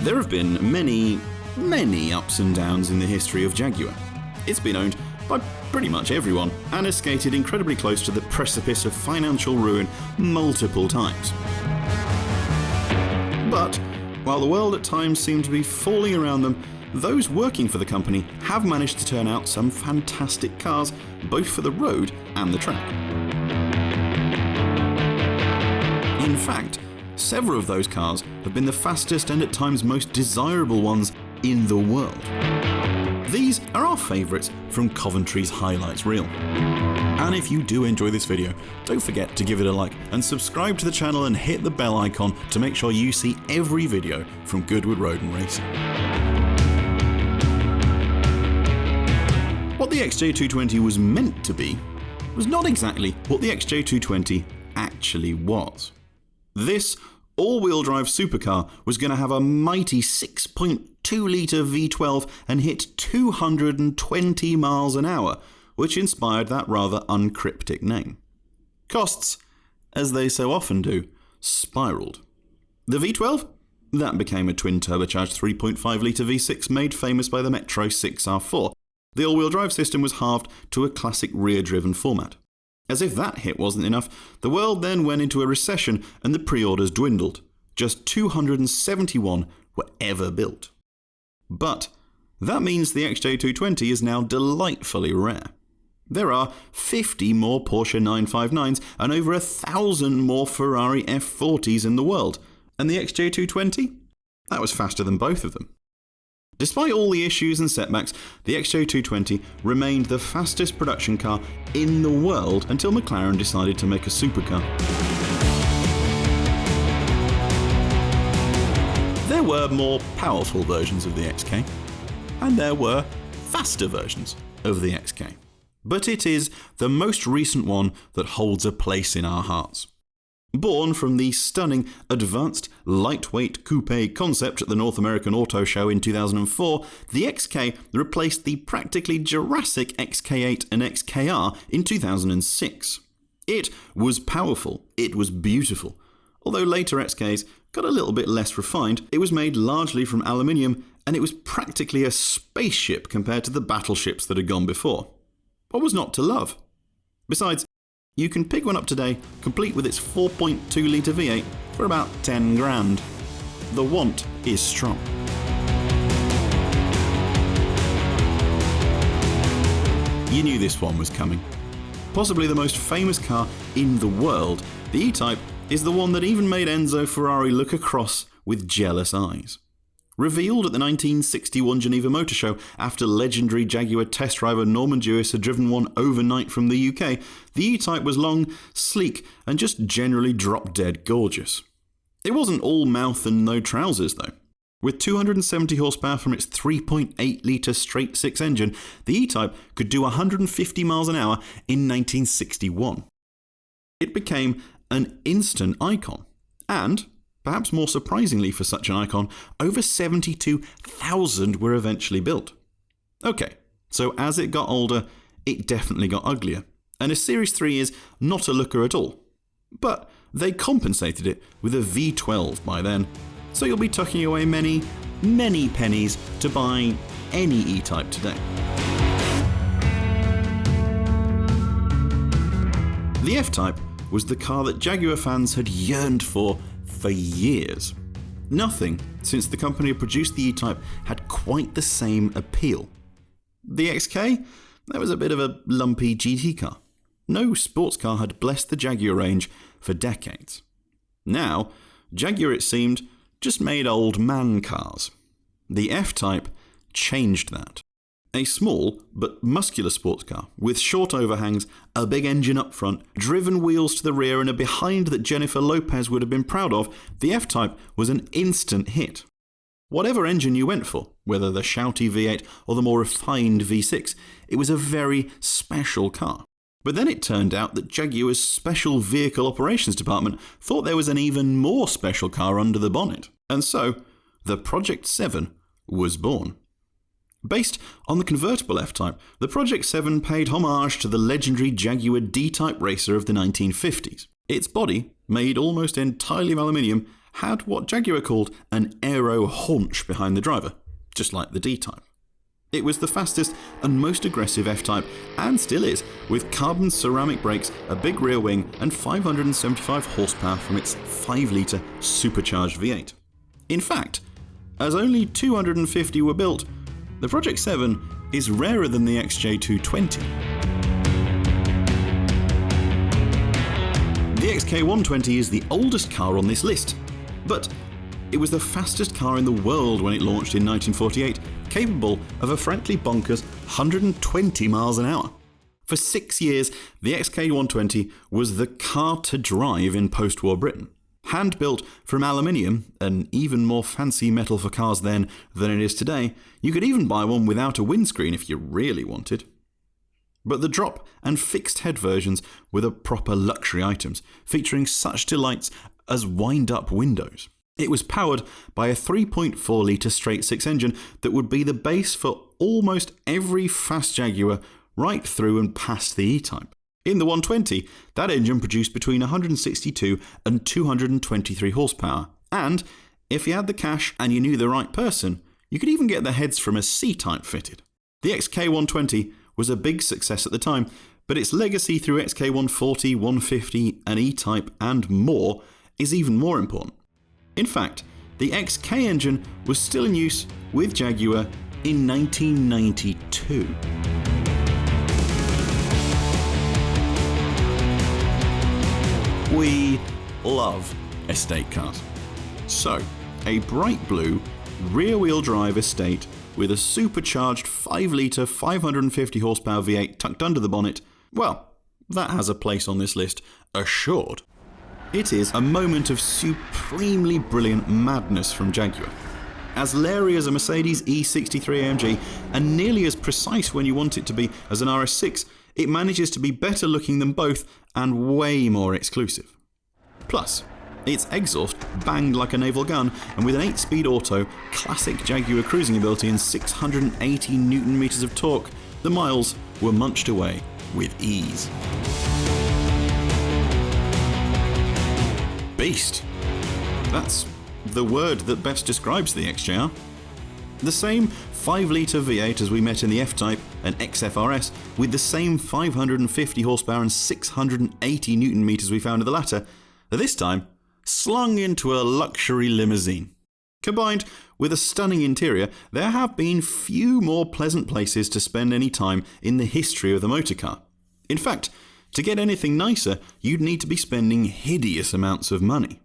There have been many ups and downs in the history of Jaguar. It's been owned by pretty much everyone and has skated incredibly close to the precipice of financial ruin multiple times. But while the world at times seemed to be falling around them, those working for the company have managed to turn out some fantastic cars, both for the road and the track. In fact, several of those cars have been the fastest and at times most desirable ones in the world. These are our favourites from Coventry's highlights reel. And if you do enjoy this video, don't forget to give it a like and subscribe to the channel and hit the bell icon to make sure you see every video from Goodwood Road and Racing. What the XJ220 was meant to be was not exactly what the XJ220 actually was. This all-wheel drive supercar was going to have a mighty 6.2-litre V12 and hit 220 miles an hour, which inspired that rather uncryptic name. Costs, as they so often do, spiralled. The V12? That became a twin-turbocharged 3.5-litre V6 made famous by the Metro 6R4. The all-wheel drive system was halved to a classic rear-driven format. As if that hit wasn't enough, the world then went into a recession and the pre-orders dwindled. Just 271 were ever built. But that means the XJ220 is now delightfully rare. There are 50 more Porsche 959s and over 1,000 more Ferrari F40s in the world. And the XJ220? That was faster than both of them. Despite all the issues and setbacks, the XJ220 remained the fastest production car in the world until McLaren decided to make a supercar. There were more powerful versions of the XK, and there were faster versions of the XK. But it is the most recent one that holds a place in our hearts. Born from the stunning, advanced, lightweight coupe concept at the North American Auto Show in 2004, the XK replaced the practically Jurassic XK8 and XKR in 2006. It was powerful, it was beautiful. Although later XKs got a little bit less refined, it was made largely from aluminium and it was practically a spaceship compared to the battleships that had gone before. What was not to love? Besides, you can pick one up today, complete with its 4.2-litre V8, for about 10 grand. The want is strong. You knew this one was coming. Possibly the most famous car in the world, the E-Type is the one that even made Enzo Ferrari look across with jealous eyes. Revealed at the 1961 Geneva Motor Show after legendary Jaguar test driver Norman Dewis had driven one overnight from the UK, the E-Type was long, sleek and just generally drop-dead gorgeous. It wasn't all mouth and no trousers though. With 270 horsepower from its 3.8-litre straight-six engine, the E-Type could do 150 miles an hour in 1961. It became an instant icon and, perhaps more surprisingly for such an icon, over 72,000 were eventually built. Okay, so as it got older, it definitely got uglier, and a Series 3 is not a looker at all. But they compensated it with a V12 by then, so you'll be tucking away many, many pennies to buy any E-Type today. The F-Type was the car that Jaguar fans had yearned for years. Nothing since the company had produced the E-Type had quite the same appeal. The XK? That was a bit of a lumpy GT car. No sports car had blessed the Jaguar range for decades. Now, Jaguar, it seemed, just made old man cars. The F-Type changed that. A small but muscular sports car with short overhangs, a big engine up front, driven wheels to the rear and a behind that Jennifer Lopez would have been proud of, the F-Type was an instant hit. Whatever engine you went for, whether the shouty V8 or the more refined V6, it was a very special car. But then it turned out that Jaguar's Special Vehicle Operations Department thought there was an even more special car under the bonnet. And so, the Project 7 was born. Based on the convertible F-Type, the Project 7 paid homage to the legendary Jaguar D-Type racer of the 1950s. Its body, made almost entirely of aluminium, had what Jaguar called an aero haunch behind the driver, just like the D-Type. It was the fastest and most aggressive F-Type, and still is, with carbon ceramic brakes, a big rear wing, and 575 horsepower from its 5-litre supercharged V8. In fact, as only 250 were built, the Project 7 is rarer than the XJ220. The XK120 is the oldest car on this list, but it was the fastest car in the world when it launched in 1948, capable of a frankly bonkers 120 miles an hour. For 6 years, the XK120 was the car to drive in post-war Britain. Hand-built from aluminium, an even more fancy metal for cars then than it is today, you could even buy one without a windscreen if you really wanted. But the drop and fixed head versions were the proper luxury items, featuring such delights as wind-up windows. It was powered by a 3.4-litre straight-six engine that would be the base for almost every fast Jaguar right through and past the E-Type. In the 120, that engine produced between 162 and 223 horsepower, and if you had the cash and you knew the right person, you could even get the heads from a C-Type fitted. The XK120 was a big success at the time, but its legacy through XK140, 150 and E-Type and more is even more important. In fact, the XK engine was still in use with Jaguar in 1992. We love estate cars. So, a bright blue, rear-wheel drive estate with a supercharged 5-litre 550 horsepower V8 tucked under the bonnet, well, that has a place on this list, assured. It is a moment of supremely brilliant madness from Jaguar. As leery as a Mercedes E63 AMG and nearly as precise when you want it to be as an RS6, it manages to be better looking than both and way more exclusive. Plus, its exhaust banged like a naval gun, and with an 8-speed auto, classic Jaguar cruising ability and 680 Nm of torque, the miles were munched away with ease. Beast. That's the word that best describes the XJR. The same 5-litre V8 as we met in the F-Type and XFR-S, with the same 550 horsepower and 680 Nm we found in the latter, this time slung into a luxury limousine. Combined with a stunning interior, there have been few more pleasant places to spend any time in the history of the motorcar. In fact, to get anything nicer, you'd need to be spending hideous amounts of money.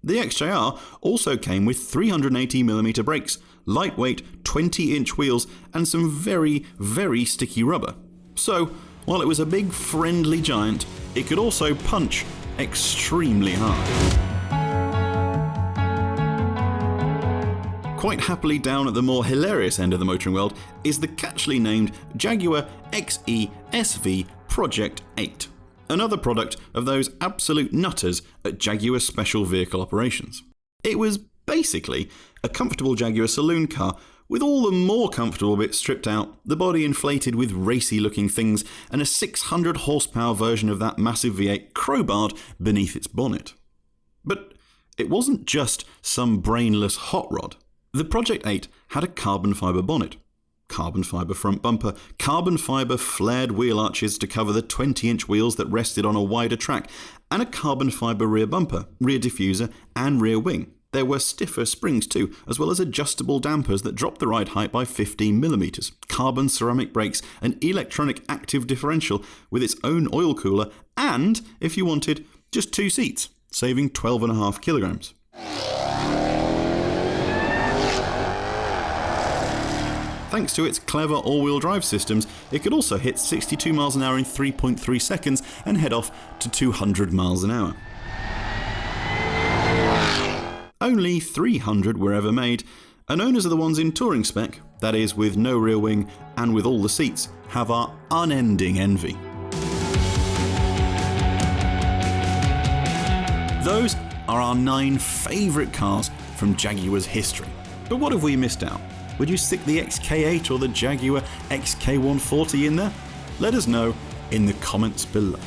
The XJR also came with 380mm brakes, lightweight 20-inch wheels, and some very, very sticky rubber. So, while it was a big friendly giant, it could also punch extremely hard. Quite happily down at the more hilarious end of the motoring world is the catchily named Jaguar XE-SV Project 8, another product of those absolute nutters at Jaguar Special Vehicle Operations. It was basically a comfortable Jaguar saloon car with all the more comfortable bits stripped out, the body inflated with racy looking things, and a 600 horsepower version of that massive V8 crowbarred beneath its bonnet. But it wasn't just some brainless hot rod. The Project 8 had a carbon fibre bonnet, carbon fibre front bumper, carbon fibre flared wheel arches to cover the 20-inch wheels that rested on a wider track, and a carbon fibre rear bumper, rear diffuser and rear wing. There were stiffer springs too, as well as adjustable dampers that dropped the ride height by 15mm, carbon ceramic brakes, an electronic active differential with its own oil cooler, and, if you wanted, just 2 seats, saving 12.5 kilograms. Thanks to its clever all-wheel drive systems, it could also hit 62 miles an hour in 3.3 seconds and head off to 200 miles an hour. Only 300 were ever made, and owners of the ones in touring spec, that is with no rear wing and with all the seats, have our unending envy. Those are our 9 favourite cars from Jaguar's history. But what have we missed out? Would you stick the XK8 or the Jaguar XK140 in there? Let us know in the comments below.